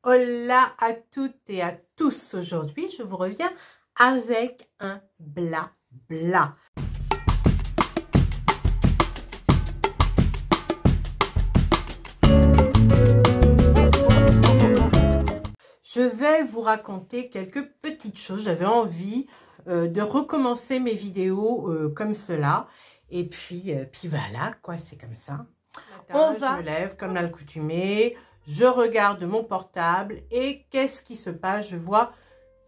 Hola à toutes et à tous. Aujourd'hui, je vous reviens avec un blabla. Je vais vous raconter quelques petites choses. J'avais envie de recommencer mes vidéos comme cela. Et puis voilà, quoi, c'est comme ça. Je me lève comme l'accoutumée. Je regarde mon portable et qu'est-ce qui se passe? Je vois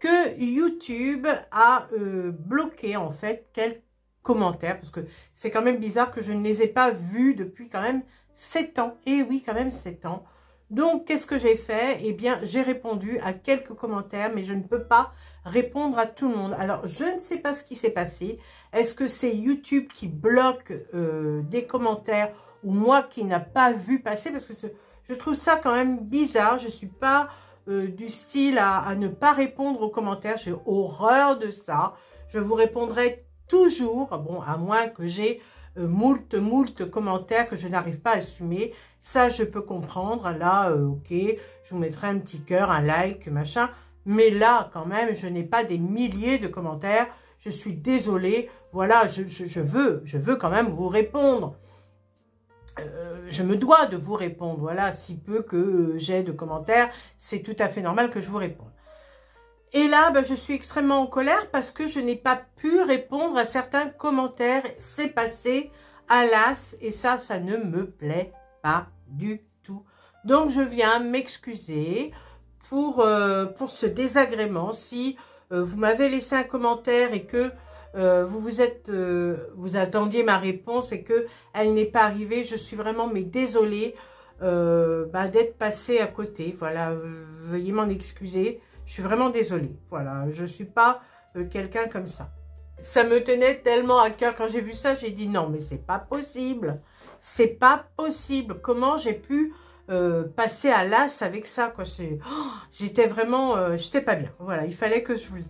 que YouTube a bloqué en fait quelques commentaires parce que c'est quand même bizarre que je ne les ai pas vus depuis quand même 7 ans. Et oui, quand même 7 ans. Donc, qu'est-ce que j'ai fait? Eh bien, j'ai répondu à quelques commentaires, mais je ne peux pas répondre à tout le monde. Alors, je ne sais pas ce qui s'est passé. Est-ce que c'est YouTube qui bloque des commentaires ou moi qui n'a pas vu passer? Parce que je trouve ça quand même bizarre. Je ne suis pas du style à ne pas répondre aux commentaires. J'ai horreur de ça. Je vous répondrai toujours, bon, à moins que j'ai moult commentaires que je n'arrive pas à assumer. Ça, je peux comprendre. Là, ok, je vous mettrai un petit cœur, un like, machin. Mais là, quand même, je n'ai pas des milliers de commentaires. Je suis désolée. Voilà, je veux quand même vous répondre. Je me dois de vous répondre. Voilà, si peu que j'ai de commentaires, c'est tout à fait normal que je vous réponde. Et là, je suis extrêmement en colère parce que je n'ai pas pu répondre à certains commentaires. C'est passé à l'as et ça ne me plaît pas du tout. Donc, je viens m'excuser pour ce désagrément. Si vous m'avez laissé un commentaire et que vous attendiez ma réponse et que elle n'est pas arrivée, je suis vraiment désolée d'être passée à côté. Voilà, veuillez m'en excuser. Je suis vraiment désolée. Voilà, je ne suis pas quelqu'un comme ça. Ça me tenait tellement à cœur quand j'ai vu ça. J'ai dit non, mais c'est pas possible. C'est pas possible. Comment j'ai pu passer à l'as avec ça, quoi. J'étais vraiment... j'étais pas bien. Voilà, il fallait que je vous le dise.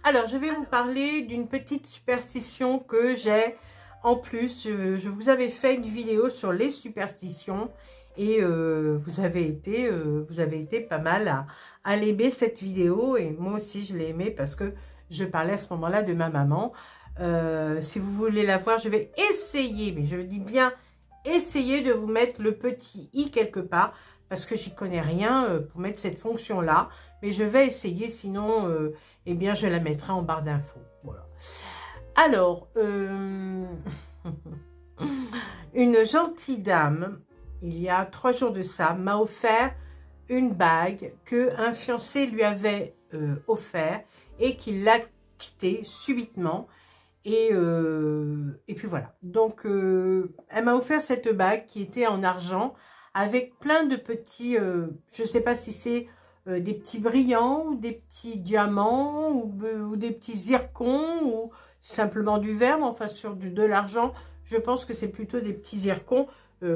Alors, je vais vous parler d'une petite superstition que j'ai. En plus, je vous avais fait une vidéo sur les superstitions. Et vous avez été pas mal à l'aimer cette vidéo. Et moi aussi, je l'ai aimée parce que je parlais à ce moment-là de ma maman. Si vous voulez la voir, je vais essayer, mais je dis bien essayer de vous mettre le petit i quelque part. Parce que j'y connais rien pour mettre cette fonction-là. Mais je vais essayer, sinon, eh bien, je la mettrai en barre d'infos. Voilà. Alors, une gentille dame, il y a 3 jours de ça, m'a offert une bague qu'un fiancé lui avait offert et qu'il l'a quittée subitement. Et puis voilà. Donc, elle m'a offert cette bague qui était en argent avec plein de petits, je ne sais pas si c'est des petits brillants ou des petits diamants ou des petits zircons ou simplement du verre, mais enfin sur de l'argent, je pense que c'est plutôt des petits zircons.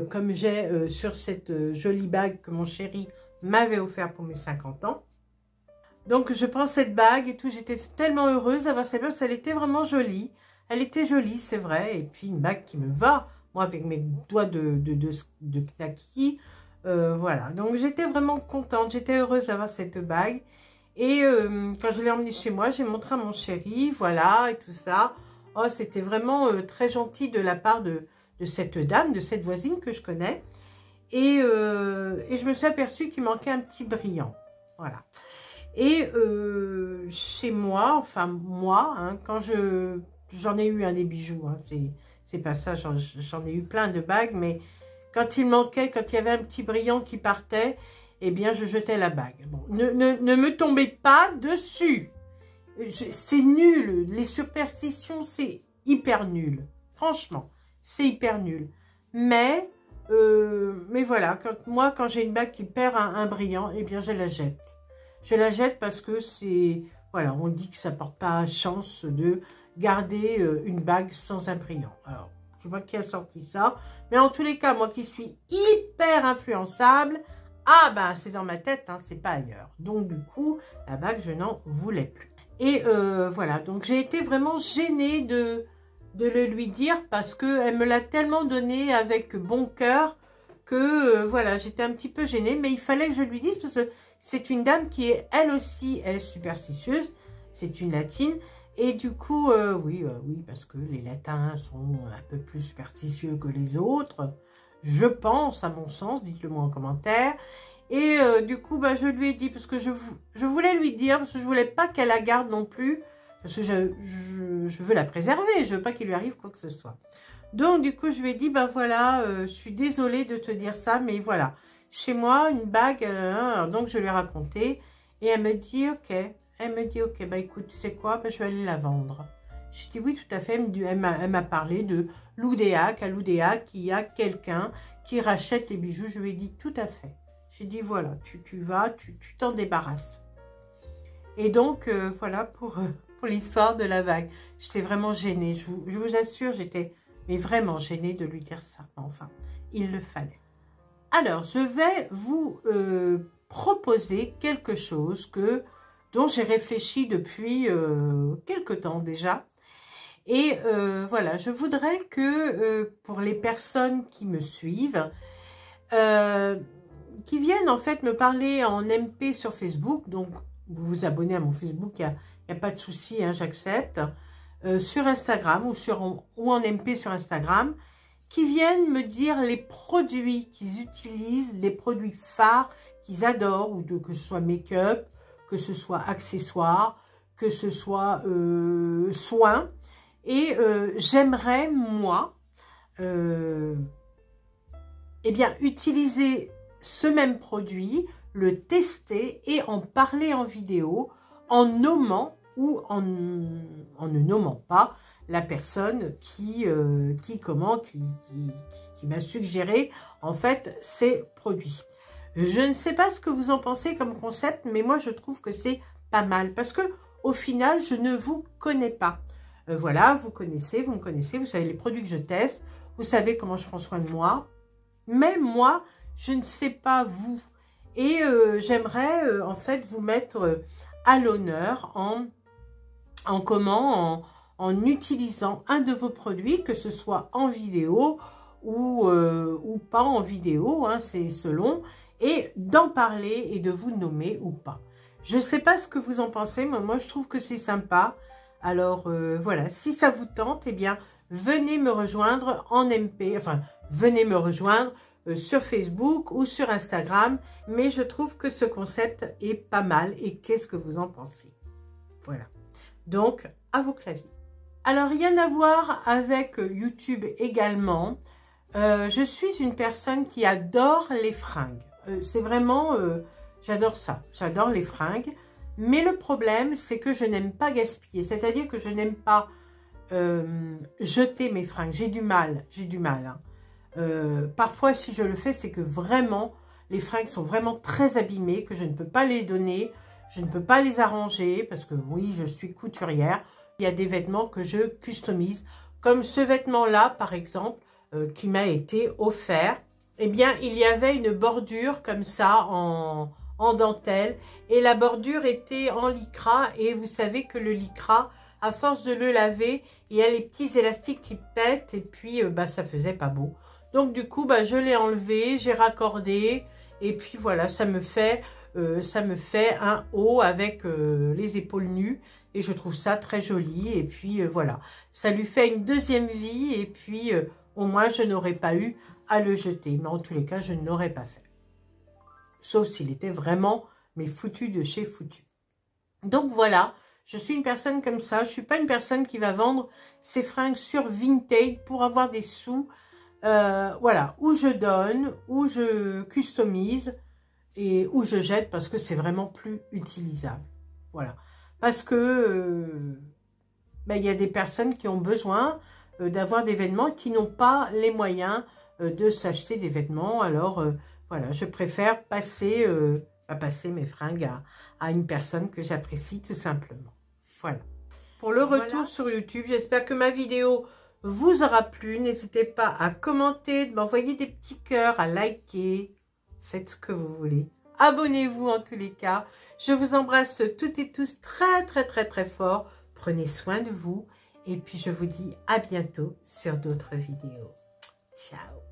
Comme j'ai sur cette jolie bague que mon chéri m'avait offert pour mes 50 ans. Donc, je prends cette bague et tout. J'étais tellement heureuse d'avoir cette bague. Elle était vraiment jolie. Elle était jolie, c'est vrai. Et puis, une bague qui me va. Moi, avec mes doigts de knacky. Voilà. Donc, j'étais vraiment contente. J'étais heureuse d'avoir cette bague. Et quand je l'ai emmenée chez moi, j'ai montré à mon chéri. Voilà, et tout ça. Oh, c'était vraiment très gentil de la part de cette dame, de cette voisine que je connais. Et je me suis aperçue qu'il manquait un petit brillant. Voilà. Et chez moi, enfin moi, hein, quand j'en ai eu des bijoux, hein, c'est pas ça, j'en ai eu plein de bagues, mais quand il manquait, quand il y avait un petit brillant qui partait, eh bien je jetais la bague. Bon, ne me tombez pas dessus. C'est nul, les superstitions, c'est hyper nul. Franchement. C'est hyper nul. Mais voilà, quand j'ai une bague qui perd un brillant, eh bien, je la jette. Je la jette parce que c'est... Voilà, on dit que ça ne porte pas chance de garder une bague sans un brillant. Alors, je ne sais pas qui a sorti ça. Mais en tous les cas, moi qui suis hyper influençable, c'est dans ma tête, hein, c'est pas ailleurs. Donc, du coup, la bague, je n'en voulais plus. Et voilà, donc j'ai été vraiment gênée de le lui dire parce qu'elle me l'a tellement donné avec bon cœur que voilà, j'étais un petit peu gênée, mais il fallait que je lui dise parce que c'est une dame qui est elle aussi est superstitieuse, c'est une latine, et du coup, oui, parce que les latins sont un peu plus superstitieux que les autres, je pense, à mon sens, dites-le moi en commentaire. Et du coup, bah, je lui ai dit, parce que je voulais lui dire, parce que je voulais pas qu'elle la garde non plus, parce que je veux la préserver, je veux pas qu'il lui arrive quoi que ce soit. Donc, du coup, je lui ai dit, ben voilà, je suis désolée de te dire ça, mais voilà, chez moi, une bague, donc je lui ai raconté, et elle me dit, ok, bah écoute, tu sais quoi, ben, je vais aller la vendre. Je dis oui, tout à fait, elle m'a parlé de Loudéac, à Loudéac, il y a quelqu'un qui rachète les bijoux, je lui ai dit tout à fait. J'ai dit, voilà, tu vas, tu t'en débarrasses. Et donc, voilà pour l'histoire de la bague. J'étais vraiment gênée, je vous assure, j'étais vraiment gênée de lui dire ça. Enfin, il le fallait. Alors, je vais vous proposer quelque chose dont j'ai réfléchi depuis quelque temps déjà. Et voilà, je voudrais que pour les personnes qui me suivent, qui viennent en fait me parler en MP sur Facebook, donc vous vous abonnez à mon Facebook, il n'y a pas de souci, hein, j'accepte, sur Instagram ou en MP sur Instagram, qui viennent me dire les produits qu'ils utilisent, les produits phares qu'ils adorent, ou que ce soit make-up, que ce soit accessoires, que ce soit soins, et j'aimerais, moi, eh bien, utiliser ce même produit, le tester et en parler en vidéo en nommant ou en ne nommant pas la personne qui m'a suggéré en fait ces produits. Je ne sais pas ce que vous en pensez comme concept, mais moi je trouve que c'est pas mal parce que au final je ne vous connais pas. Voilà, vous me connaissez, vous savez les produits que je teste, vous savez comment je prends soin de moi. Mais moi, je ne sais pas vous. Et j'aimerais en fait vous mettre à l'honneur en utilisant un de vos produits, que ce soit en vidéo ou pas en vidéo, hein, c'est selon, et d'en parler et de vous nommer ou pas. Je ne sais pas ce que vous en pensez, mais moi je trouve que c'est sympa. Alors voilà, si ça vous tente, eh bien venez me rejoindre en MP, enfin venez me rejoindre sur Facebook ou sur Instagram, mais je trouve que ce concept est pas mal et qu'est-ce que vous en pensez? Voilà, donc à vos claviers. Alors rien à voir avec YouTube également, je suis une personne qui adore les fringues, c'est vraiment, j'adore ça, j'adore les fringues, mais le problème c'est que je n'aime pas gaspiller, c'est-à-dire que je n'aime pas jeter mes fringues, j'ai du mal, hein. Parfois si je le fais c'est que vraiment les fringues sont vraiment très abîmées, que je ne peux pas les donner, je ne peux pas les arranger parce que oui je suis couturière. Il y a des vêtements que je customise comme ce vêtement là par exemple qui m'a été offert. Eh bien il y avait une bordure comme ça en dentelle et la bordure était en lycra et vous savez que le lycra à force de le laver il y a les petits élastiques qui pètent et puis bah, ça faisait pas beau. Donc du coup, bah, je l'ai enlevé, j'ai raccordé et puis voilà, ça me fait un haut avec les épaules nues et je trouve ça très joli. Et puis voilà, ça lui fait une deuxième vie et puis au moins je n'aurais pas eu à le jeter. Mais en tous les cas, je ne l'aurais pas fait. Sauf s'il était vraiment mais foutu de chez foutu. Donc voilà, je suis une personne comme ça. Je ne suis pas une personne qui va vendre ses fringues sur Vinted pour avoir des sous. Voilà, où je donne, où je customise et où je jette parce que c'est vraiment plus utilisable. Voilà, parce que il y a des personnes qui ont besoin d'avoir des vêtements qui n'ont pas les moyens de s'acheter des vêtements. Alors voilà, je préfère passer mes fringues à une personne que j'apprécie tout simplement. Voilà. Pour le retour sur YouTube, j'espère que ma vidéo vous aura plu. N'hésitez pas à commenter, de m'envoyer des petits cœurs, à liker. Faites ce que vous voulez. Abonnez-vous en tous les cas. Je vous embrasse toutes et tous très très très très fort. Prenez soin de vous. Et puis je vous dis à bientôt sur d'autres vidéos. Ciao.